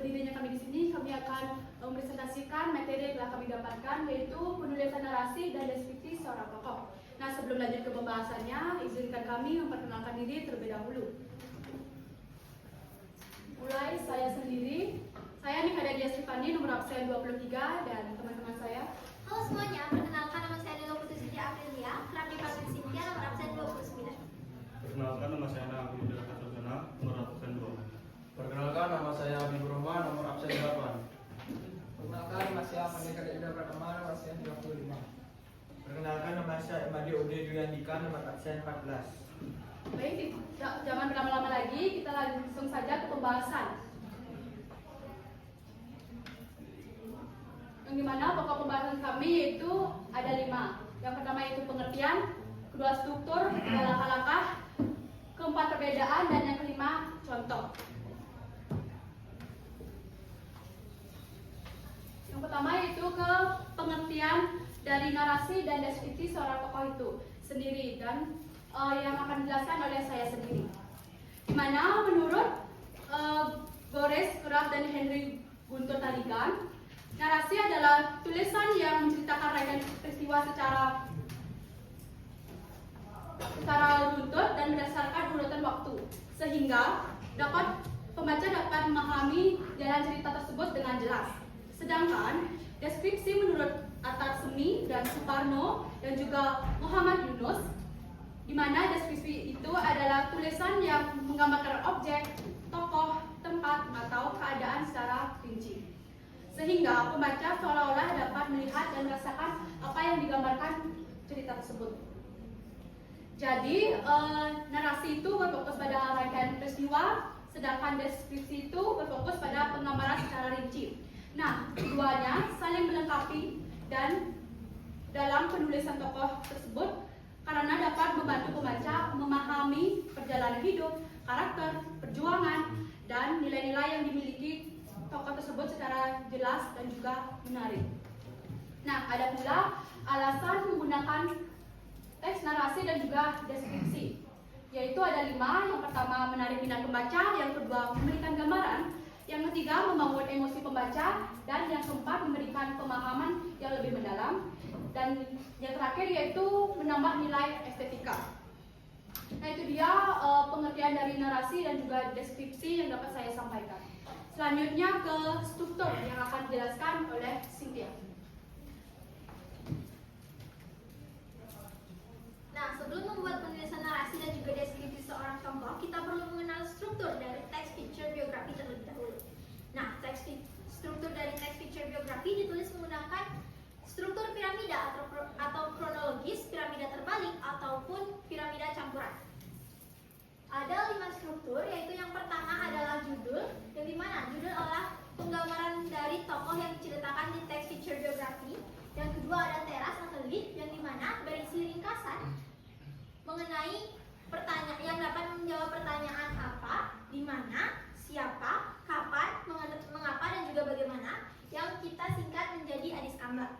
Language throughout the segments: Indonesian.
berdirinya kami di sini, kami akan mempresentasikan materi yang telah kami dapatkan, yaitu penulisan narasi dan deskripsi seorang tokoh. Nah, sebelum lanjut ke pembahasannya, izinkan kami memperkenalkan diri terlebih dahulu. Mulai saya sendiri, saya Nikada Dia Stefani, nomor absen 23, dan teman-teman saya. Halo semuanya, perkenalkan nama saya Nilo Putri Cynthia Aprilia, kerap dipanggil Cynthia, nomor absen 29. Perkenalkan nama saya Agus Indra Kasosana, nomor absen 2. Perkenalkan nama saya Habibur Rahman, nomor absen 8. Perkenalkan nama saya Pandeka Indra Pratama, nomor absen 35. Perkenalkan nama saya Emadi Ode Duyandika, nomor absen 14. Baik, jangan berlama-lama lagi, kita langsung saja ke pembahasan. Yang dimana pokok pembahasan kami yaitu ada 5. Yang pertama yaitu pengertian, kedua struktur, ketiga langkah-langkah, keempat perbedaan, dan yang kelima contoh. Yang pertama yaitu ke pengertian dari narasi dan deskripsi seorang tokoh itu sendiri, dan yang akan dijelaskan oleh saya sendiri. Dimana menurut Boris Kraf dan Henry Guntur Taligan, narasi adalah tulisan yang menceritakan rangkaian peristiwa secara runtut dan berdasarkan urutan waktu, sehingga pembaca dapat memahami jalan cerita tersebut dengan jelas. Sedangkan deskripsi menurut Atar Semi dan Suparno dan juga Muhammad Yunus, di mana deskripsi itu adalah tulisan yang menggambarkan objek, tokoh, tempat, atau keadaan secara rinci, sehingga pembaca seolah-olah dapat melihat dan merasakan apa yang digambarkan cerita tersebut. Jadi, narasi itu berfokus pada rangkaian peristiwa, sedangkan deskripsi itu berfokus pada penggambaran secara rinci. Nah, keduanya saling melengkapi dan dalam penulisan tokoh tersebut karena dapat membantu pembaca memahami perjalanan hidup, karakter, perjuangan, dan nilai-nilai yang dimiliki tokoh tersebut secara jelas dan juga menarik. Nah, ada pula alasan menggunakan teks narasi dan juga deskripsi, yaitu ada 5. Yang pertama, menarik minat pembaca, yang kedua, memberikan gambaran, yang ketiga, membangun emosi pembaca, dan yang keempat, memberikan pemahaman yang lebih mendalam, dan yang terakhir yaitu menambah nilai estetika. Nah, itu dia pengertian dari narasi dan juga deskripsi yang dapat saya sampaikan. Selanjutnya ke struktur yang akan dijelaskan oleh Cynthia. Nah, sebelum membuat penulisan narasi dan juga deskripsi seorang tokoh, kita perlu mengenal struktur dari teks picture biografi terlebih dahulu. Nah, struktur dari teks picture biografi ditulis menggunakan struktur piramida atau kronologis, piramida terbalik, ataupun piramida campuran. Ada 5 struktur, yaitu yang pertama adalah judul, yang dimana judul adalah penggambaran dari tokoh yang diceritakan di teks picture biografi. Yang kedua ada teras atau lead, yang dimana berisi ringkasan mengenai pertanyaan yang dapat menjawab pertanyaan apa, di mana, siapa, kapan, mengapa, dan juga bagaimana, yang kita singkat menjadi Adis Kamba.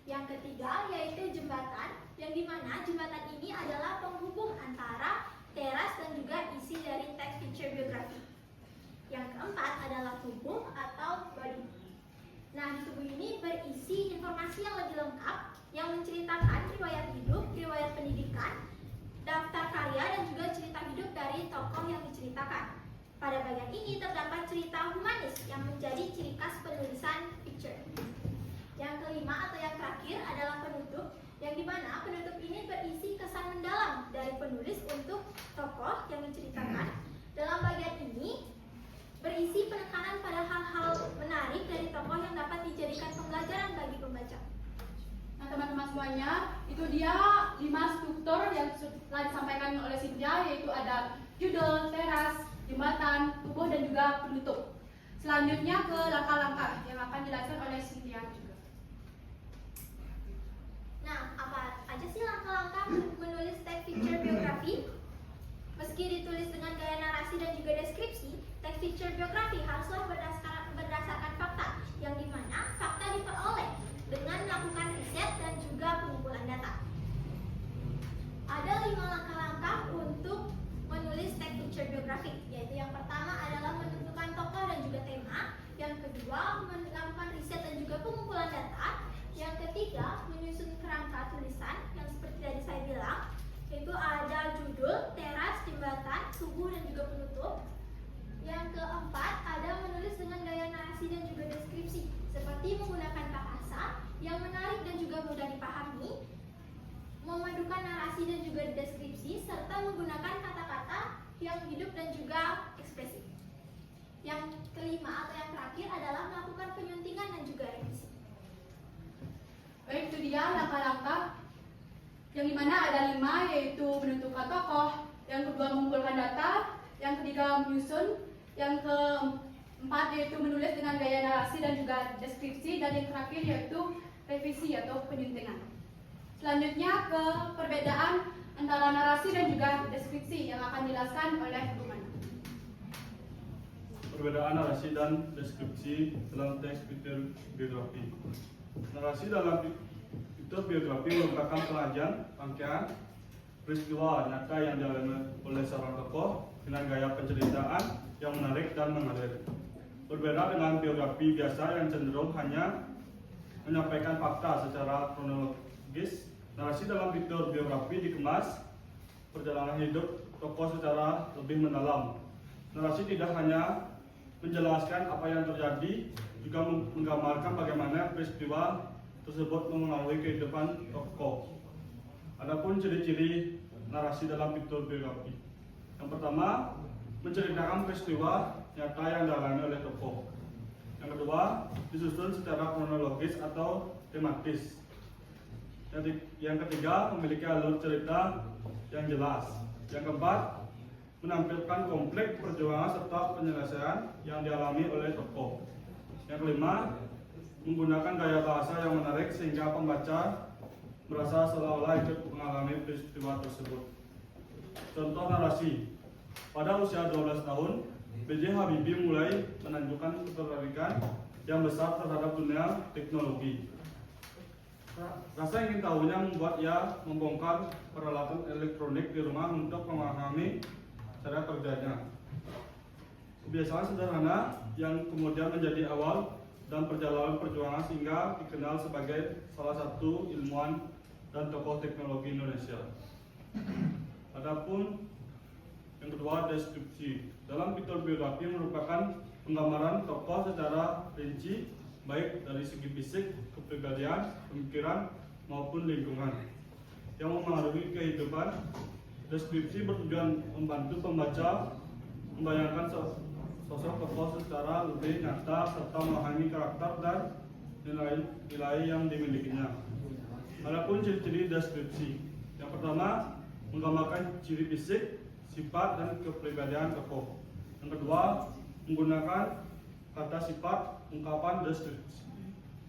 Yang ketiga yaitu jembatan, yang dimana jembatan ini adalah penghubung antara teras dan juga isi dari teks picture biografi. Yang keempat adalah tubuh atau body. Nah, di tubuh ini berisi informasi yang lebih lengkap yang menceritakan riwayat hidup, riwayat pendidikan, daftar karya, dan juga cerita hidup dari tokoh yang diceritakan. Pada bagian ini terdapat cerita humanis yang menjadi ciri khas penulisan picture. Yang kelima atau yang terakhir adalah penutup, yang dimana penutup ini berisi kesan mendalam dari penulis untuk tokoh yang diceritakan. Dalam bagian ini berisi penekanan pada hal-hal menarik dari tokoh yang dapat dijadikan pembelajaran bagi pembaca. Nah, teman-teman semuanya, itu dia 5 struktur yang telah disampaikan oleh Cynthia, yaitu ada judul, teras, jembatan, tubuh, dan juga penutup. Selanjutnya ke langkah-langkah yang akan dijelaskan oleh Cynthia juga. Nah, apa aja sih langkah-langkah menulis teks picture biografi? Meski ditulis dengan gaya narasi dan juga deskripsi, teks picture biografi haruslah berdasarkan fakta, yang dimana fakta diperoleh dengan melakukan riset dan juga pengumpulan data. Ada 5 langkah-langkah untuk menulis teks picture biografi, yaitu yang pertama adalah menentukan tokoh dan juga tema, memerlukan narasi dan juga deskripsi serta menggunakan kata-kata yang hidup dan juga ekspresif. Yang kelima atau yang terakhir adalah melakukan penyuntingan dan juga revisi. Baik, itu dia langkah-langkah yang dimana ada 5, yaitu menentukan tokoh, yang kedua mengumpulkan data, yang ketiga menyusun, yang keempat yaitu menulis dengan gaya narasi dan juga deskripsi, dan yang terakhir yaitu revisi atau penyuntingan. Selanjutnya ke perbedaan antara narasi dan juga deskripsi yang akan dijelaskan oleh Bu Mana. Perbedaan narasi dan deskripsi dalam teks fitur biografi. Narasi dalam fitur biografi merupakan pengajian, rangkaian peristiwa nyata yang dialami oleh seorang tokoh dengan gaya penceritaan yang menarik dan mengalir. Berbeda dengan biografi biasa yang cenderung hanya menyampaikan fakta secara kronologis, narasi dalam fitur biografi dikemas perjalanan hidup tokoh secara lebih mendalam. Narasi tidak hanya menjelaskan apa yang terjadi, juga menggambarkan bagaimana peristiwa tersebut mempengaruhi kehidupan tokoh. Adapun ciri-ciri narasi dalam fitur biografi. Yang pertama, menceritakan peristiwa nyata yang dialami oleh tokoh. Yang kedua, disusun secara kronologis atau tematis. Yang ketiga, memiliki alur cerita yang jelas. Yang keempat, menampilkan konflik perjuangan serta penyelesaian yang dialami oleh tokoh. Yang kelima, menggunakan gaya bahasa yang menarik sehingga pembaca merasa seolah-olah ikut mengalami peristiwa tersebut. Contoh narasi. Pada usia 12 tahun, B.J. Habibie mulai menunjukkan ketertarikan yang besar terhadap dunia teknologi. Rasa ingin tahunya membuat ia membongkar peralatan elektronik di rumah untuk memahami cara kerjanya. Kebiasaan sederhana yang kemudian menjadi awal dan perjalanan perjuangan sehingga dikenal sebagai salah satu ilmuwan dan tokoh teknologi Indonesia. Adapun yang kedua, deskripsi. Dalam fitur biografi merupakan penggambaran tokoh secara rinci, baik dari segi fisik, kepribadian, pemikiran, maupun lingkungan yang mempengaruhi kehidupan. Deskripsi bertujuan membantu pembaca membayangkan sosok tokoh secara lebih nyata serta memahami karakter dan nilai-nilai yang dimilikinya. Adapun ciri-ciri deskripsi. Yang pertama, menggambarkan ciri fisik, sifat, dan kepribadian tokoh. Yang kedua, menggunakan kata sifat, ungkapan deskripsi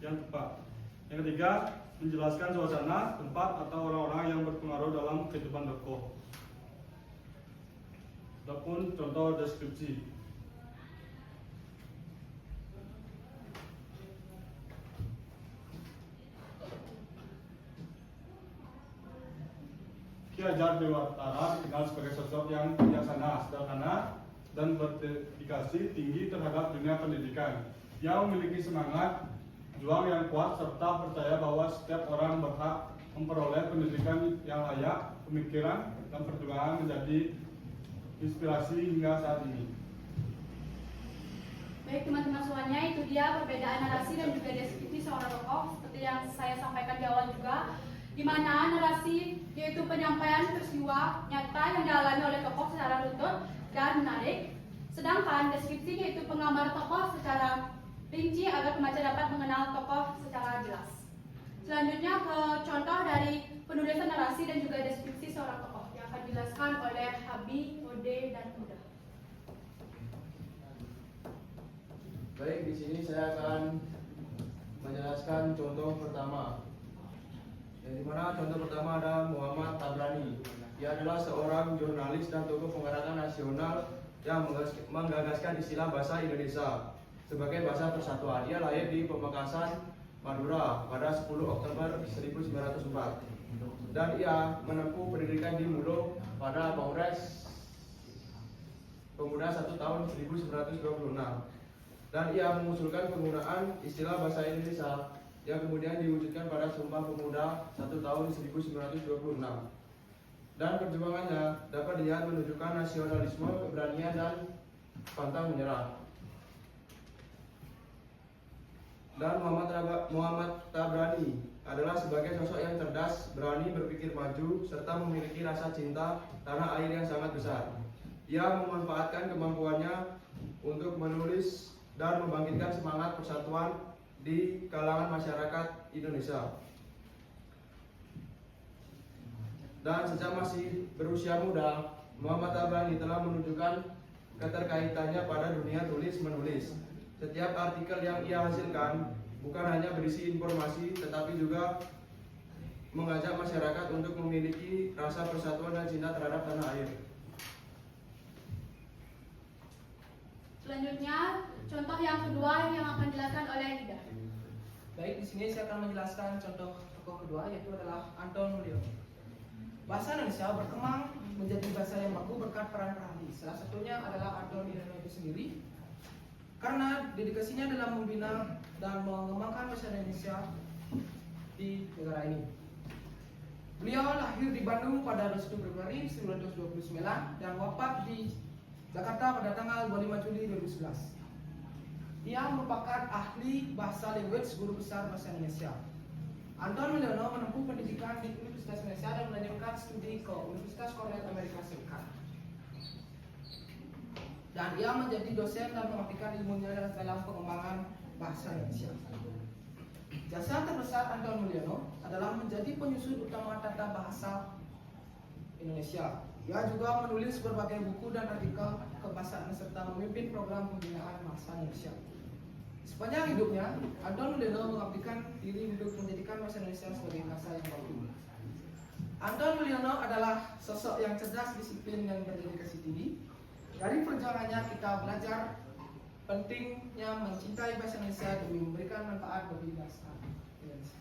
yang tepat. Yang ketiga, menjelaskan suasana, tempat, atau orang-orang yang berpengaruh dalam kehidupan tokoh. Adapun contoh deskripsi. Ki Hajar Dewantara dikenal sebagai sosok yang bijaksana, sederhana, dan berdedikasi tinggi terhadap dunia pendidikan. Ia memiliki semangat juang yang kuat serta percaya bahwa setiap orang berhak memperoleh pendidikan yang layak. Pemikiran dan perjuangan menjadi inspirasi hingga saat ini. Baik teman-teman semuanya, itu dia perbedaan narasi dan juga deskripsi seorang tokoh seperti yang saya sampaikan di awal juga, di mana narasi yaitu penyampaian peristiwa nyata yang dialami oleh tokoh secara runtut dan menarik, sedangkan deskripsi yaitu penggambaran tokoh secara rinci agar pembaca dapat mengenal tokoh secara jelas. Selanjutnya ke contoh dari penulisan narasi dan juga deskripsi seorang tokoh yang akan dijelaskan oleh Habi, Ode, dan Huda. Baik, di sini saya akan menjelaskan contoh pertama. Yang dimana contoh pertama ada Muhammad Tabrani. Ia adalah seorang jurnalis dan tokoh penggerak nasional yang menggagaskan istilah bahasa Indonesia sebagai bahasa persatuan. Ia lahir di Pamekasan, Madura pada 10 Oktober 1904 dan ia menempuh pendidikan di Mulo pada Kongres Pemuda 1 tahun 1926 dan ia mengusulkan penggunaan istilah bahasa Indonesia yang kemudian diwujudkan pada Sumpah Pemuda 1 tahun 1926. Dan perjuangannya dapat dilihat menunjukkan nasionalisme, keberanian, dan pantang menyerah. Dan Muhammad Tabrani adalah sebagai sosok yang cerdas, berani berpikir maju, serta memiliki rasa cinta tanah air yang sangat besar. Ia memanfaatkan kemampuannya untuk menulis dan membangkitkan semangat persatuan di kalangan masyarakat Indonesia. Dan sejak masih berusia muda, Muhammad Tabrani telah menunjukkan keterkaitannya pada dunia tulis-menulis. Setiap artikel yang ia hasilkan bukan hanya berisi informasi, tetapi juga mengajak masyarakat untuk memiliki rasa persatuan dan cinta terhadap tanah air. Selanjutnya, contoh yang kedua yang akan dijelaskan oleh Ida. Baik, di sini saya akan menjelaskan contoh tokoh kedua, yaitu adalah Anton Mulyono. Bahasa Indonesia berkembang menjadi bahasa yang baku berkat peran ahli. Salah satunya adalah Anton Mulyono itu sendiri, karena dedikasinya dalam membina dan mengembangkan bahasa Indonesia di negara ini. Beliau lahir di Bandung pada 22 Februari 1929 dan wafat di Jakarta pada tanggal 25 Juli 2011. Ia merupakan ahli bahasa language, guru besar bahasa Indonesia. Anton Mulyono menempuh pendidikan di Universitas Indonesia dan melanjutkan studi ke Universitas Korea Amerika Serikat. Dan ia menjadi dosen dan mengabdikan ilmunya dalam pengembangan bahasa Indonesia. Jasa terbesar Anton Mulyono adalah menjadi penyusun utama tata bahasa Indonesia. Ia juga menulis berbagai buku dan artikel kebahasaan serta memimpin program pembinaan bahasa Indonesia. Sepanjang hidupnya, Anton Mulyono mengabdikan diri untuk menjadikan bahasa Indonesia sebagai bahasa yang baku. Anton Mulyono adalah sosok yang cerdas, disiplin, dan berdedikasi tinggi. Dari perjuangannya kita belajar pentingnya mencintai bahasa Indonesia demi memberikan manfaat bagi bangsa Indonesia.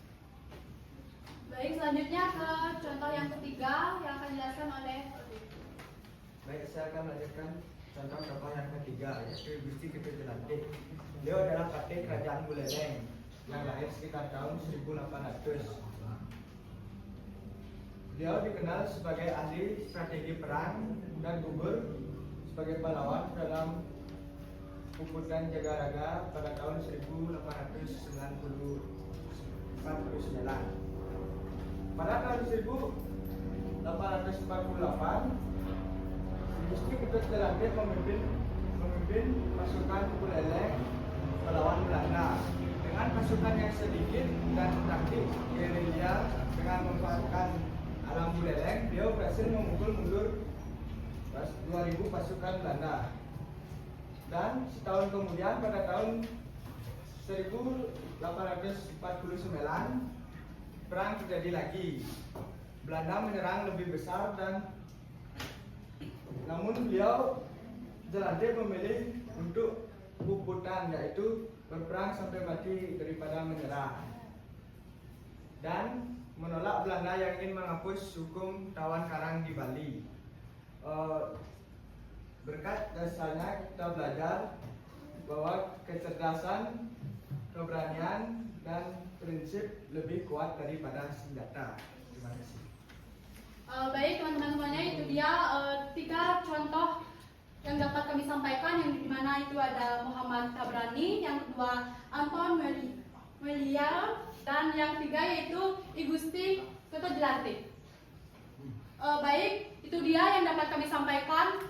Baik, selanjutnya ke contoh yang ketiga yang akan dijelaskan oleh Baik, saya akan melanjutkan contoh tokoh yang ketiga, yaitu Gusti Ketut Jelantik. Beliau adalah patih Kerajaan Buleleng yang lahir sekitar tahun 1800. Beliau dikenal sebagai ahli strategi perang dan gugur sebagai pahlawan dalam Puputan Jagaraga pada tahun 1849. Pada tahun 1848, Gusti Ketut Jelantik memimpin pasukan Buleleng melawan Belanda. Dengan pasukan yang sedikit dan taktik gerilya dengan memanfaatkan alam Buleleng, beliau berhasil memukul mundur 2.000 pasukan Belanda. Dan setahun kemudian pada tahun 1849 perang terjadi lagi. Belanda menyerang lebih besar namun beliau Jelantik memilih untuk puputan, yaitu berperang sampai mati daripada menyerah, dan menolak Belanda yang ingin menghapus hukum tawan karang di Bali. Berkat dasarnya kita belajar bahwa kecerdasan, keberanian, dan prinsip lebih kuat daripada senjata. Terima kasih. Baik teman-teman semuanya, itu dia 3 contoh yang dapat kami sampaikan, yang dimana itu ada Muhammad Tabrani, yang kedua Anton Mulyono, dan yang ketiga yaitu I Gusti Ketut Jelantik. Baik, itu dia yang dapat kami sampaikan.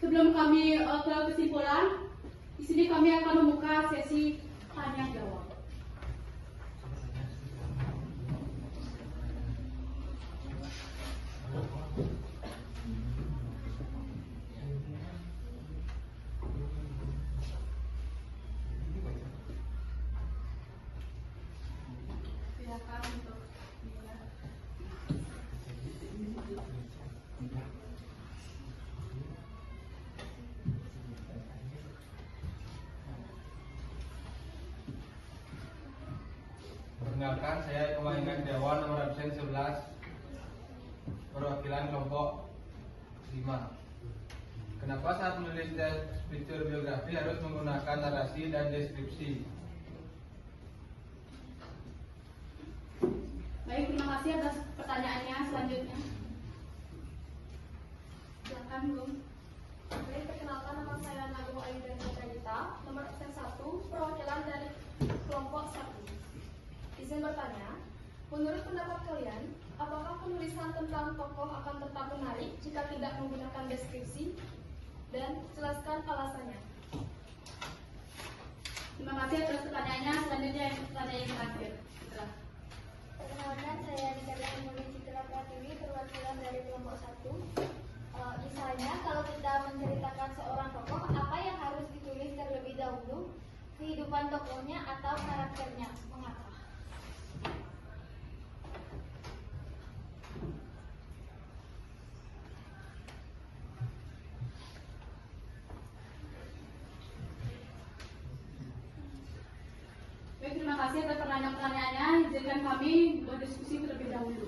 Sebelum kami ke kesimpulan, di sini kami akan membuka sesi tanya jawab. Silakan untuk Perkenalkan, saya Komandan Dewan nomor absen 11 perwakilan kelompok 5. Kenapa saat menulis picture biografi harus menggunakan narasi dan deskripsi? Baik, terima kasih atas pertanyaannya. Selanjutnya, silakan Bung. Baik, perkenalkan, nama saya Nagung Ayu dan Chandra, nomor absen 1, perwakilan dari kelompok 1. Di izin bertanya, menurut pendapat kalian, apakah penulisan tentang tokoh akan tetap menarik jika tidak menggunakan deskripsi? Dan jelaskan alasannya. Terima kasih atas pertanyaannya. Selanjutnya pertanyaan yang terakhir. Citra. Perkenalkan, saya Nika Mulia Citra Pratiwi, perwakilan dari kelompok 1. Misalnya, kalau kita menceritakan seorang tokoh, apa yang harus ditulis terlebih dahulu? Kehidupan tokohnya atau karakternya? Mengapa? Baik, terima kasih atas pertanyaannya. Izinkan kami berdiskusi terlebih dahulu.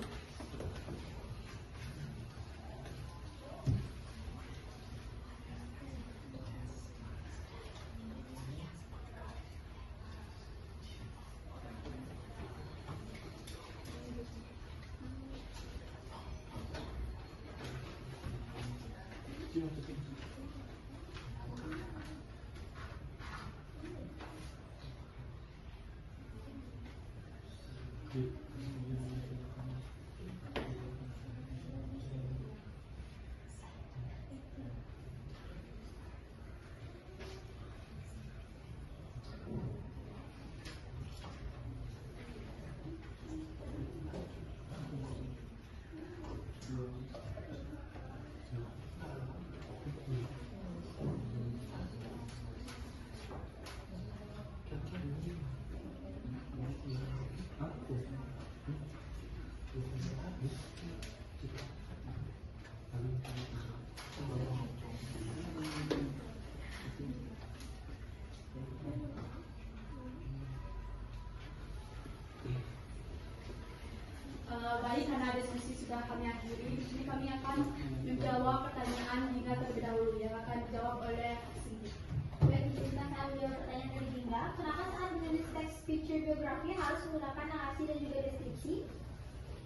Baik, karena diskusi sudah kami akhiri, di sini kami akan menjawab pertanyaan Hingga terlebih dahulu yang akan dijawab oleh Cindy. Baik, izinkan saya menjawab pertanyaan dari Dinda. Kenapa saat menulis teks picture biografi harus menggunakan narasi dan juga deskripsi?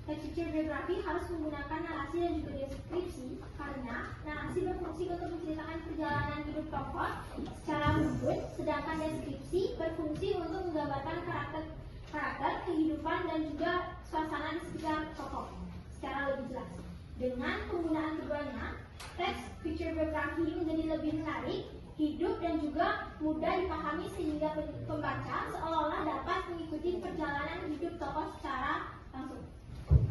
Teks picture biografi harus menggunakan narasi dan juga deskripsi karena narasi berfungsi untuk menceritakan perjalanan hidup tokoh secara runut, sedangkan deskripsi berfungsi untuk menggambarkan karakter, kehidupan dan juga suasana di sekitar tokoh secara lebih jelas. Dengan penggunaan keduanya, teks picture biografi menjadi lebih menarik, hidup dan juga mudah dipahami sehingga pembaca seolah-olah dapat mengikuti perjalanan hidup tokoh secara langsung.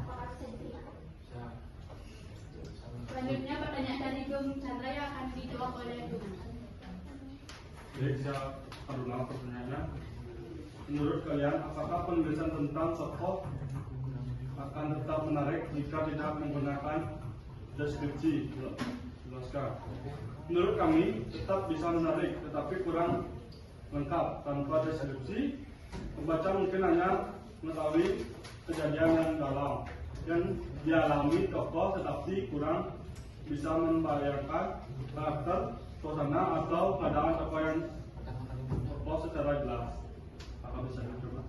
Apakah bisa diterima? Selanjutnya pertanyaan dari Gung Chandra yang akan dijawab oleh Gung. Baik, saya akan ulang pertanyaannya. Menurut kalian, apakah penulisan tentang tokoh akan tetap menarik jika tidak menggunakan deskripsi? Jelaskan. Menurut kami, tetap bisa menarik, tetapi kurang lengkap. Tanpa deskripsi, pembaca mungkin hanya mengetahui kejadian yang dalam yang dialami tokoh, tetapi kurang bisa membayangkan karakter, suasana, atau keadaan tokoh secara jelas. Apa bisa dicoba?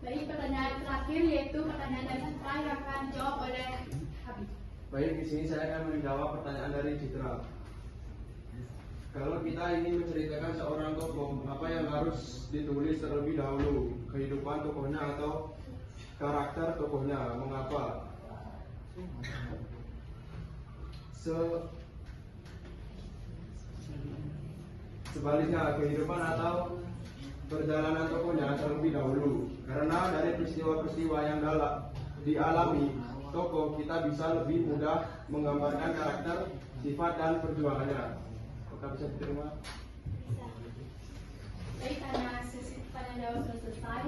Baik, pertanyaan terakhir yaitu pertanyaan dari Citra yang akan dijawab oleh Habib. Baik, di sini saya akan menjawab pertanyaan dari Citra. Kalau kita ingin menceritakan seorang tokoh, apa yang harus ditulis terlebih dahulu? Kehidupan tokohnya atau karakter tokohnya? Mengapa? Sebaliknya, kehidupan atau perjalanan tokohnya terlebih dahulu. Karena dari peristiwa-peristiwa yang dialami tokoh, kita bisa lebih mudah menggambarkan karakter, sifat, dan perjuangannya. Apakah bisa diterima? Baik, karena sesi pertanyaan jawab sudah selesai.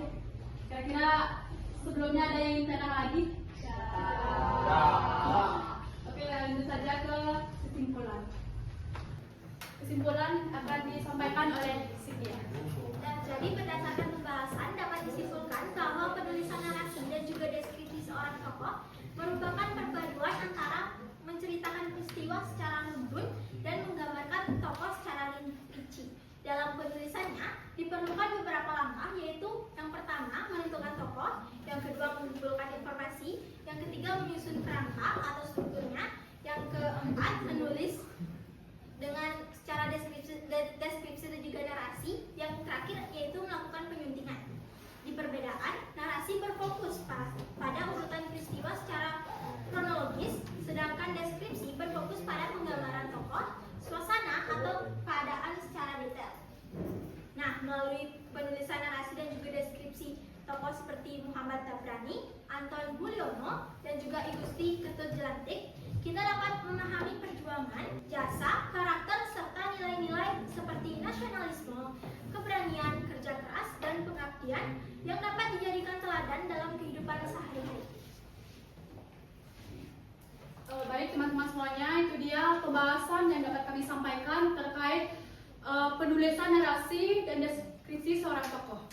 Kira-kira sebelumnya ada yang ingin tanya lagi? Oke, lanjut saja ke kesimpulan. Kesimpulan akan disampaikan oleh Cynthia. Dan jadi berdasarkan pembahasan dapat disimpulkan bahwa penulisan narasi dan juga deskripsi seorang tokoh merupakan perpaduan antara menceritakan peristiwa secara runut dan menggambarkan tokoh secara rinci. Dalam penulisannya diperlukan beberapa langkah, yaitu yang pertama menentukan tokoh, yang kedua mengumpulkan informasi, yang ketiga menyusun kerangka atau strukturnya, yang keempat menulis dengan secara deskripsi dan juga narasi, yang terakhir yaitu melakukan penyuntingan. melalui penulisan narasi dan juga deskripsi tokoh seperti Muhammad Tabrani, Anton Mulyono, dan juga Igusti Ketut Jelantik, kita dapat memahami perjuangan, jasa, karakter, serta nilai-nilai seperti nasionalisme, keberanian, kerja keras, dan pengabdian yang dapat dijadikan teladan dalam kehidupan sehari-hari. Baik teman-teman semuanya, itu dia pembahasan yang dapat kami sampaikan terkait penulisan narasi dan deskripsi seorang tokoh.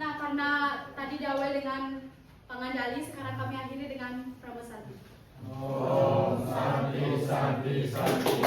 Nah, karena tadi diawali dengan pengandali, sekarang kami akhiri dengan Prabowo Santi. Om Santi Santi Santi.